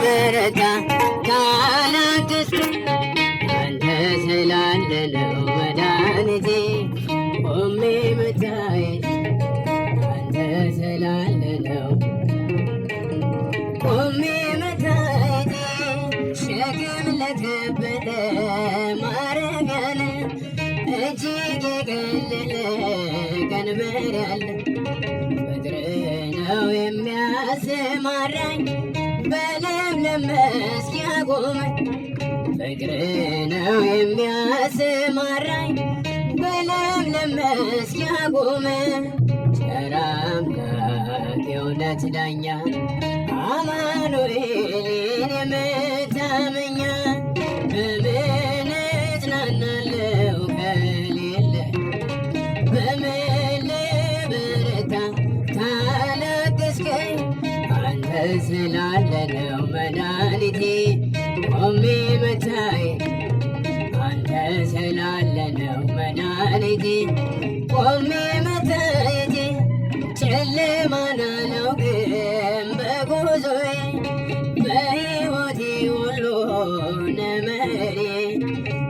በረታ ካላገዝከኝ አንተ ስላለ ነው መድኃኒቴ ቆሜ መታየት አንተ ስላለ ነው ቆሜ መታየቴ ሸክም ለከበደ ማረፊያ ነህ እጅግ የቀለለ ቀንበር ያለ ፍቅርህ ነው የሚያሰማራኝ በለምለም መስክ ያቆመኝ ፍቅርህ ነው የሚያሰማራኝ በለምለም መስክ ያቆመኝ ቸር አምላክ የእውነት ዳኛ አማኑኤልን የምታመኛ በምን እጽናናለሁ ከሌለ በምን ልበረታ ካላገዝከኝ አንተ ስላለ ነው መድኃኒቴ ቆሜ መታየት አንተ ስላለ ነው መድኃኒቴ ቆሜ መታየቴ ጨለማን አላውቅም በጉዞዬ በሕይወቴ ሁሉ ነመሬ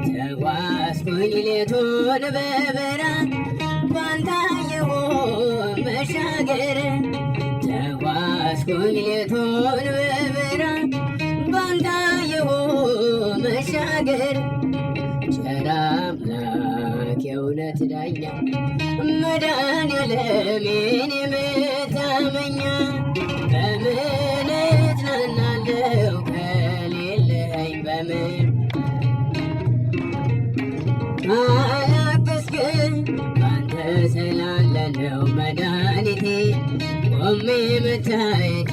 ተጓዝኩኝ ሌቱን በብርሃን ባንተ አየሁ መሻገር ተጓዝኩኝ ሌቱን በብርሃን ባንተ አየሁ መሻገር ቸር አምላክ የእውነት ዳኛ መድኃኔዓለምን የምታመኛ በምን እጽናናለሁ ከሌለኝ በምን ካላገዝከኝ አንተ ስላለ ነው መድኃኒቴ ቆሜ መታየት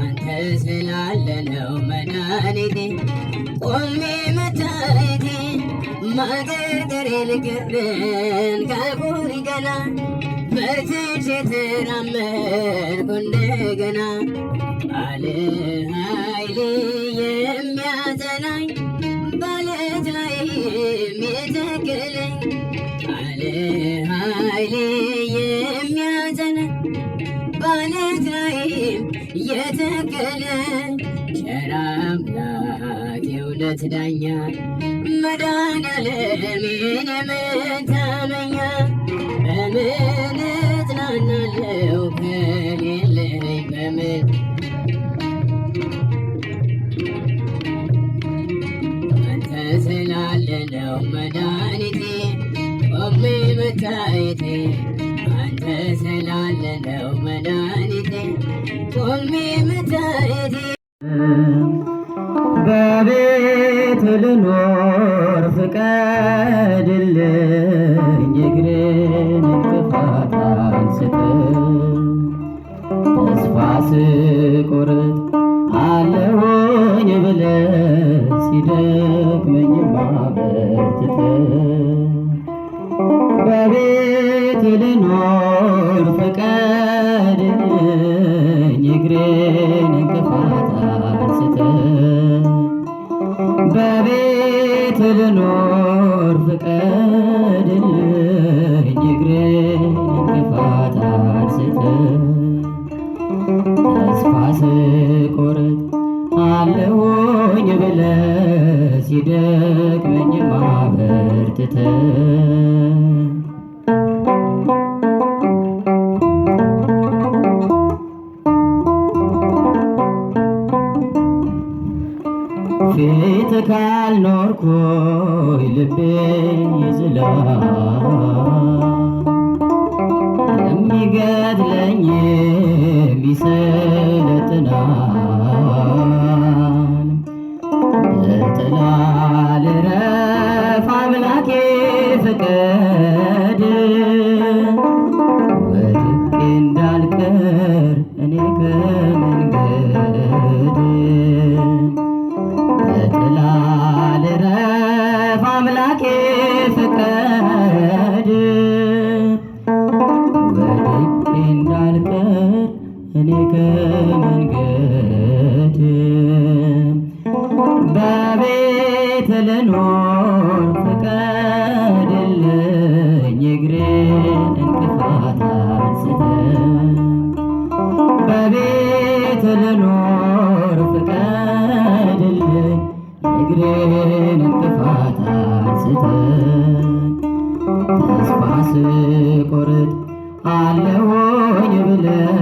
አንተ ስላለ ነው መድኃኒቴ ቆሜ መታየቴ ማገርገሬን ቅርን ካልኩኝ ገና በርትቼ ተራመድኩ እንደገና ቃል ኃይል የሚያጸናኝ በዓለት ላይም የተከለኝ ቃል ኃይል የሚያጸናኝ በዓለት ላይም የተከለኝ ቸር አምላክ የእውነት ዳኛ መድኃኔዓለምን የምታመኛ በምን እጽናናለሁ ከሌለኝ በምን አንተ ስላለ ነው መድኃኒቴ ቆሜ መታየቴ አንተ ስላለ ነው መድኃኒቴ ቆሜ መታየቴ በቤት ልኖር ፍቀድልኝ እግሬን እንቅፋት አንስተህ ተስፋ ስቆርጥ አለሁኝ ብለህ ሲደክመኝ ማበርትተህ በቤት ልኖር ፍቀድልኝ እግሬን እንቅፋት አንስተህ በቤት ልኖር ፍቀድልኝ እግሬን እንቅፋት አንስተህ ተስፋ ስቆርጥ አለሁኝ ብለህ ሲደክመኝ ማበርትተህ ፊት ካልኖርኩኝ ልቤ ይዝላል የሚገድለኝ ይሰለጥናል በጥላ ልረፍ አምላኬ ፍቀድ ወድቄ እንዳልቀር እኔ ከመንገድ በጥላ ልረፍ አምላኬ ፍቀድ ወድቄ እንዳልቀር እኔ ከመንገድ በቤት ልኖር ፍቀድልኝ እግሬን እንቅፋት አንስተህ በቤት ልኖር ፍቀድ የእግሬን እንቅፋት አንስተህ ተስፋ ስቆርጥ አለሁኝ ብለህ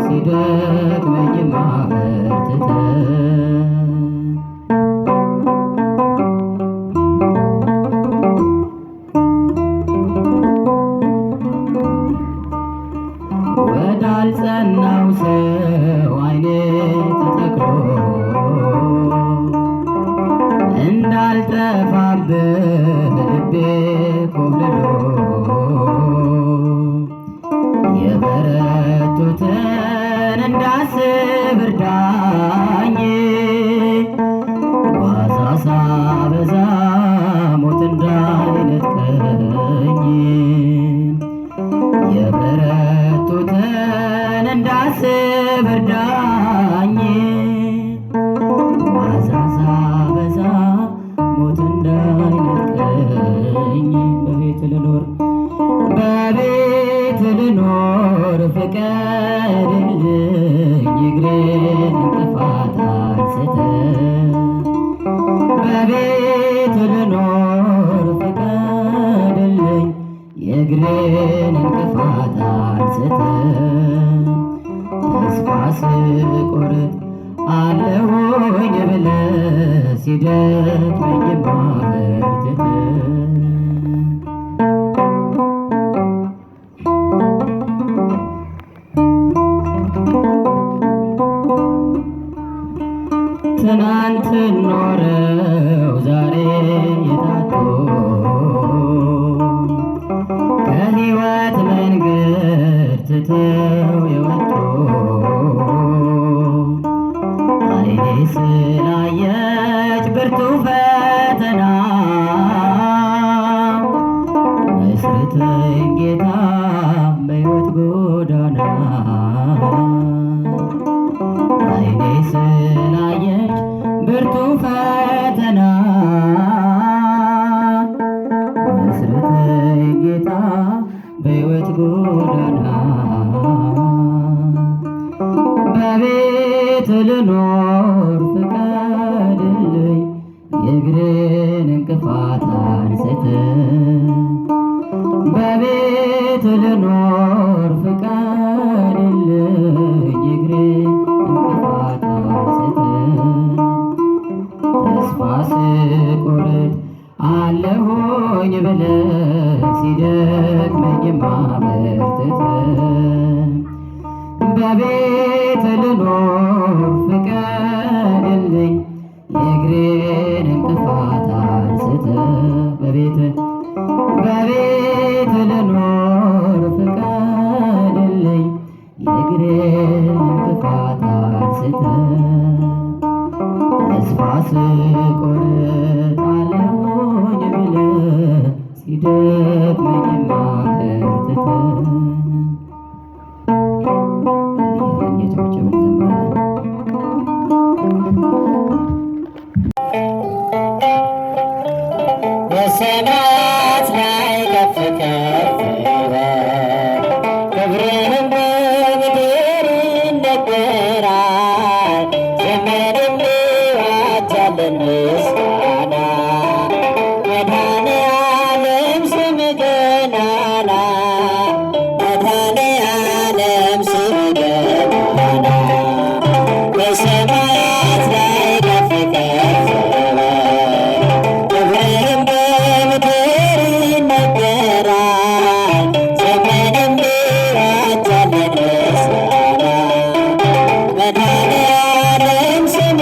ሲደክመኝ አበርትተህ ወዳልጸናው ሰው ዓይኔ ተተክሎ እንዳልጠፋብህ ልቤ ኮብልሎ የበረቱትን እንዳስብ እርዳኝ ዋዛ ሳበዛ ሞት እንዳይነጥቀኝ የበረቱትን እንዳስብ እርዳኝ ዋዛ ሳበዛ ሞት እንዳይነጥቀኝ በቤት ልኖር ፍቀድልኝ እግሬን እንቅፋት አንስተህ በቤት ልኖር ፍቀድልኝ የእግሬን እንቅፋት አንስተህ ተስፋ ስቆርጥ አለሁኝ ብለህ ሲደክመኝ አበርትተህ ትናንት ኖረው ዛሬ የታጡ ከሕይወት መንገድ ትተው የወጡ ዓይኔ ስላየች ብርቱ ፈተና መስርተኝ ጌታ በሕይወት ጎዳና ዓይኔ ስላየች ብርቱ ፈተና መስርተኝ ጌታ በሕይወት ጎዳና በቤት ልኖር ፍቀድልኝ የእግሬን እንቅፋት አንስተህ በቤት ልኖር ፍቀድልኝ የእግሬን እንቅፋት አንስተህ ተስፋ ስቆርጥ አለሁኝ ብለህ ሲደክመኝ አበርትተህ በቤት ልኖር ፍቀድልኝ የእግሬን እንቅፋት አንስተህ በቤት ልኖር ፍቀድልኝ የእግሬን እንቅፋት አንስተህ ተስፋ ስቆርጥ አለሁኝ ብለህ ሲደክመኝ አበርትተህ በሰማያት ላይ ከፍ ከፍ በል ክብርህም በምድር ይነገራል። ዘመንም ይዋጃልን ምስጋና መድኃኔዓለም ስም ገናና መድኃኔዓለም ስም ገናና በሰማያት ላይ ከፍ ከፍ በል ክብርህም በምድር ይነገራል። ዘመንም ይዋጃልን ምስጋና መድኃኔዓለም ስም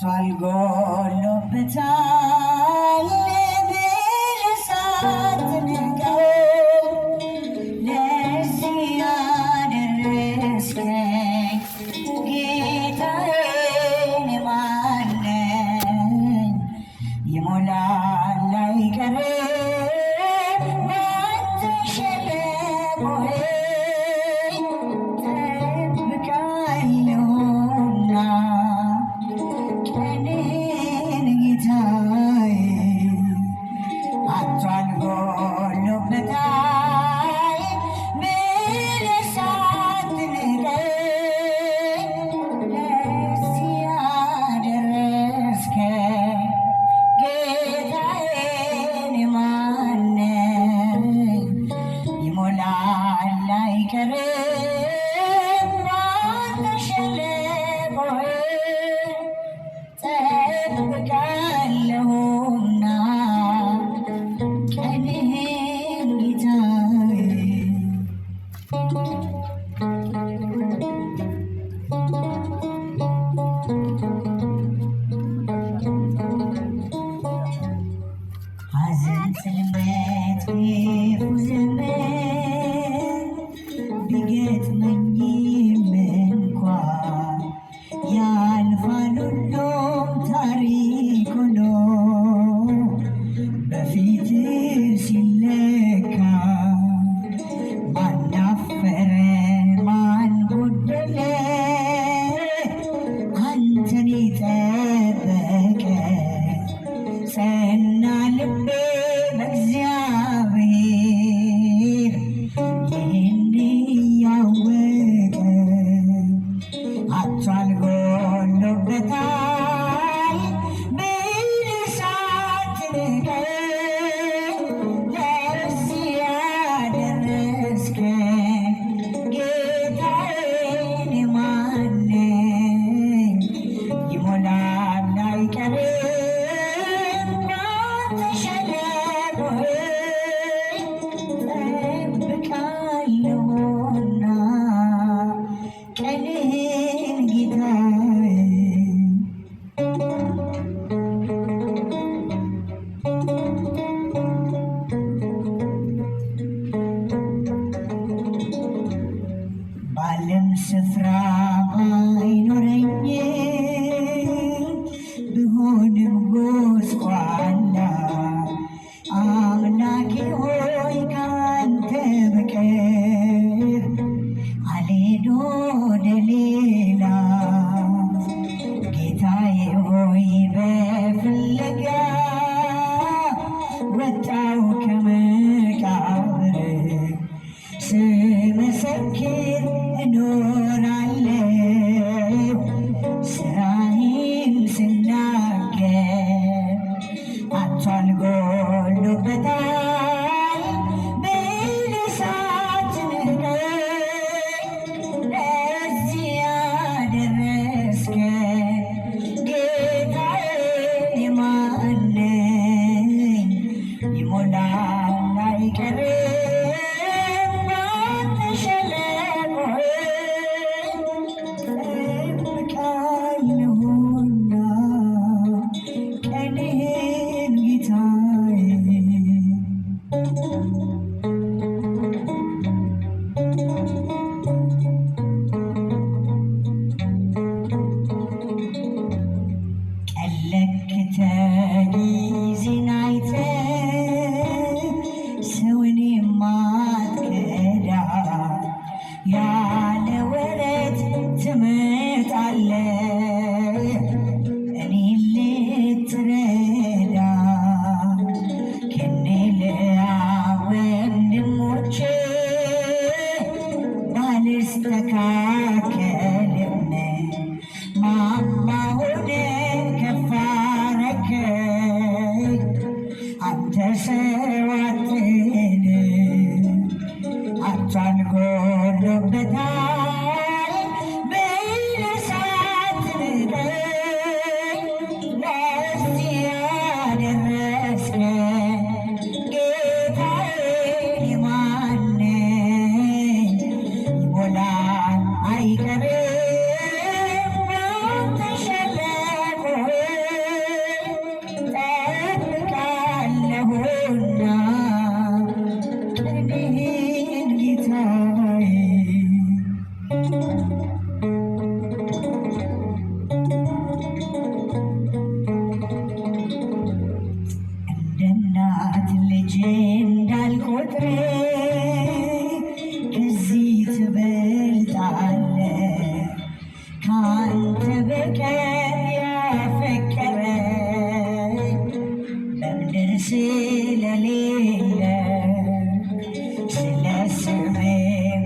ጠፍቷል ጎሎበታል ብለህ ሳትንቀው ለዚህ ያደረስከኝ ጌታዬ እኔ ማን ነኝ? ይሞላል አይቀርም ባንተ ሸለቆዬ ጠብቃለሁና ቀኔን ጌታ ካንተ በቀር ያፈቀረኝ በምድር ስለሌለ ስለ ስሜ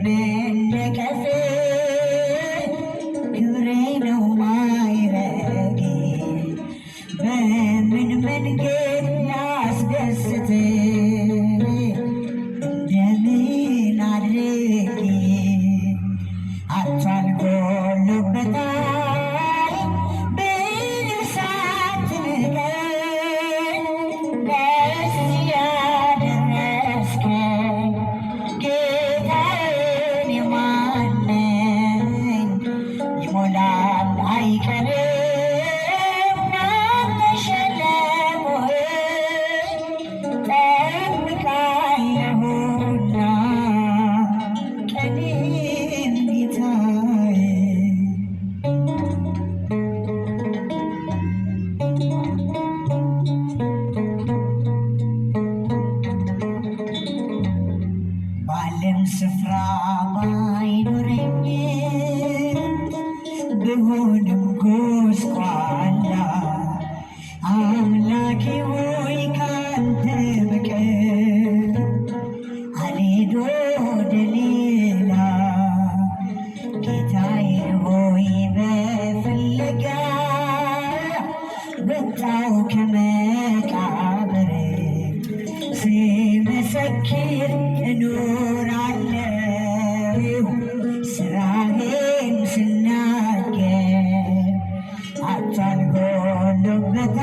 መነቀፌ ክብሬ ነው ማይረጌ በምን መንገድ ላስደስት እንደምን አድርጌ አቷል ጎሎበታል በልብሳት ንቀኝ ለዚህ ያደረስከኝ ጌታዬን የማነኝ ይሞላል አይቀርም ናንተ ሸለሞህ ጠብቃለሁና ቀኔን ጌታዬ ባለም ስፍራ ባይኖረኝ ብሆንም ጎስቋላ አምላኬ ሆይ ካንተ በቀር አልሄድ ወደ ሌላ ጌታዬ ሆይ በፍለጋ ወጣሁ ከመቃብር ስመሰክር እኖራለሁ ስራዬን ስናገር አቷል ጎሎበታል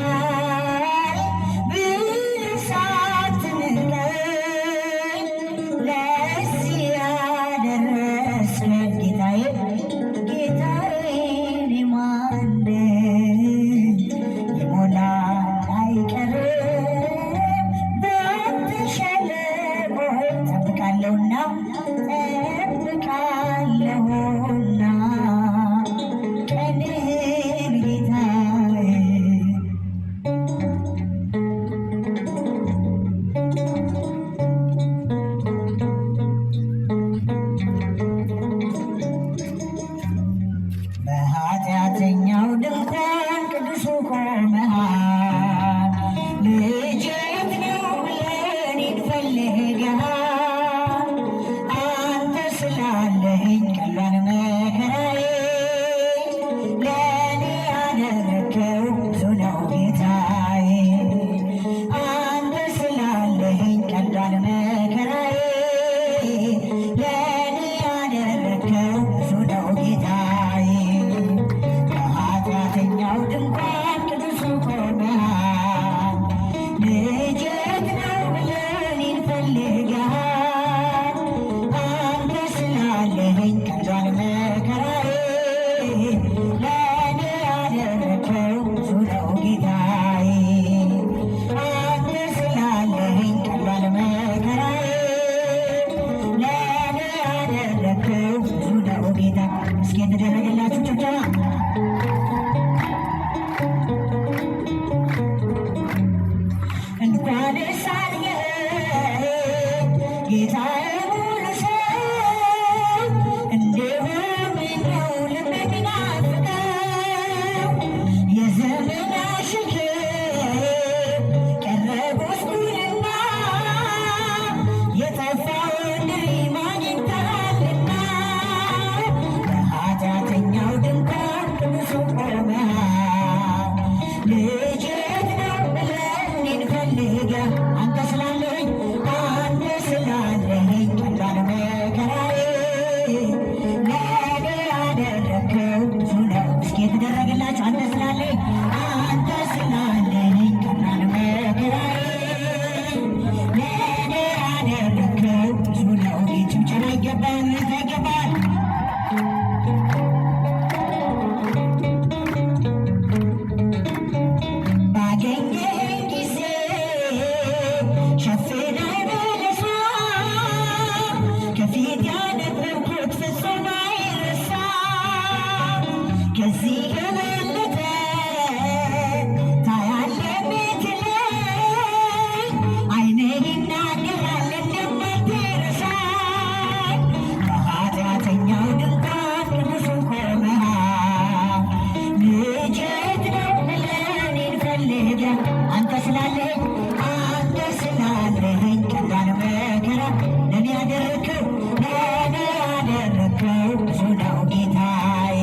ስላለኝ አንተ ስላለኝ ቀላል መከራ ለኔ ያደረከው ብዙ ነው ጌታዬ።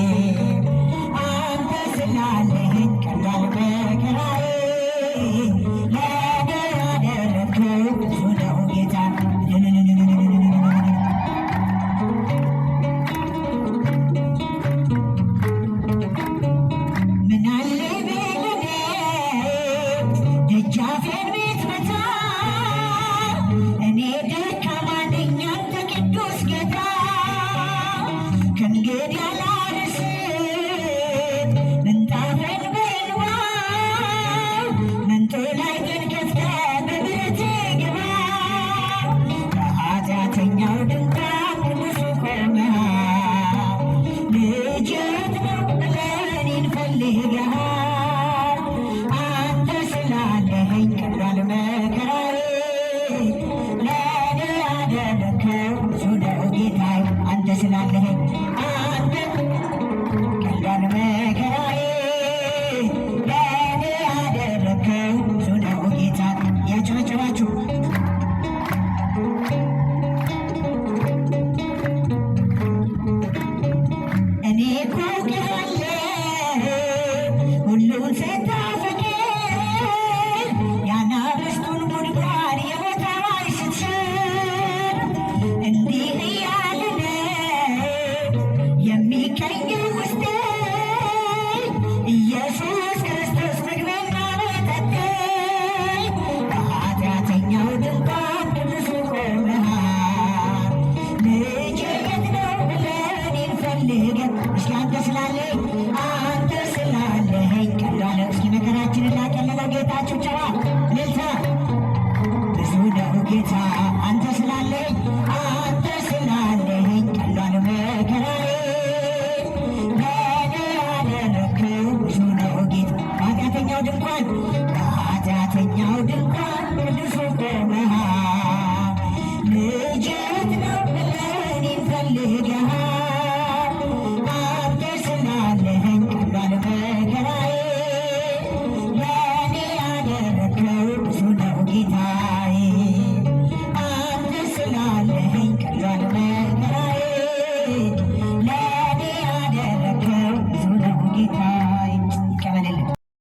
አንተ ስላለኝ ቀላል መከራዬ ለኔ ያደረከው ብዙ ነው ጌታ ደጃፌን ቤት መታ እኔ ደካማ ነኝ አንተ ቅዱስ ጌታ ከእንግዲህ አላርስም ምንጣፌን በእንባ መንጦላዬን ከፍተህ በምሕረት ግባ በኃጢአተኛው ድንኳን ቅዱሱ ቆመሃል ልጅ የት ነው ብለህ እኔን ፈልገሃል ቀላል መከራዬ ለኔ ያደረከው ብዙ ነው ጌታዬ። አንተ ስላለኸኝ አንተ ቀላል መከራዬ ለኔ ያደረከው ብዙ ነው ጌታ። ያጨበጨባችሁ እኔ እኮ አውቅሃለሁ ሁሉን ስታፈቅር የአናብስቱን ጉድጓድ የቦታዋን ስትሽር እንዲህ እያለ ነው የሚቀኘው ውስጤ ኢየሱስ ክርስቶስ ምግቤና መጠጤ በኃጢአተኛው ድንኳን ቅዱሱ ቆመሃል ልጄ የት ነው ብለህ እኔን ፈልገህ እስኪ አንተ ስላለኝ አንተ ስላለኝ ቀላል እስኪ መከራችንን ላቀለለው ጌታ ጭብጨባ ልልታ ብዙ ነው ጌታ አንተ ስላለኝ ቀላል መከራዬ ለኔ ያደረከው ብዙ ነው ጌታ በኃጢአተኛው ድንኳን ቅዱሱ ቆመሃል